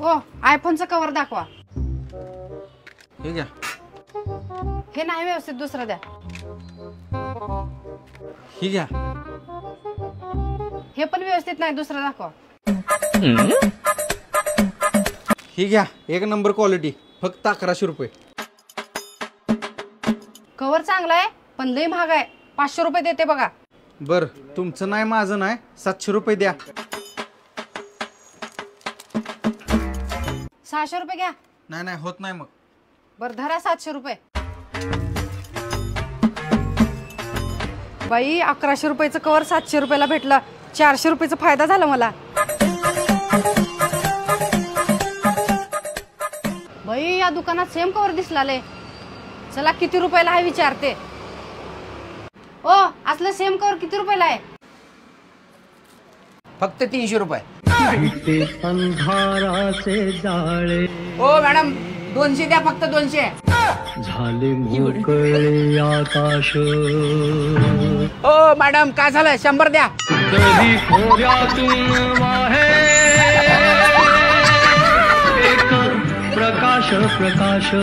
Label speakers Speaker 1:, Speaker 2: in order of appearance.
Speaker 1: ओ आयफोनचं cover दाखवा.
Speaker 2: हे घ्या.
Speaker 1: हे नाही व्यवस्थित, दुसरं द्या.
Speaker 2: ही घ्या.
Speaker 1: हे पण व्यवस्थित नाही, दुसरं दाखवा.
Speaker 2: ही घ्या, एक नंबर क्वालिटी, फक्त 1100 रुपये.
Speaker 1: कव्हर चांगला आहे पण लई महाग आहे, 500 रुपये देते बघा.
Speaker 2: बर, तुमचं नाही माझं नाही, 700 रुपये द्या.
Speaker 1: 600 रुपये घ्या.
Speaker 2: नाही नाही होत नाही मग.
Speaker 1: बर धरा 700 रुपये. बाई 1100 रुपयाचं कव्हर 700 रुपयाला भेटलं. 400 रुपयाचा फायदा झाला मला. बाई या दुकानात सेम कव्हर दिसलाले. चला किती रुपयाला आहे विचारते. ओ असलं सेम कव्हर किती रुपयाला आहे?
Speaker 3: फक्त 300 रुपये.
Speaker 4: अंधाराचे जाळे
Speaker 3: ओ मॅडम 200 द्या, फक्त 200.
Speaker 4: झाले मोकळे आकाश.
Speaker 3: ओ मॅडम काय झालं, 100 द्या.
Speaker 4: कधी खोऱ्यातून वाहे एक प्रकाश प्रकाश.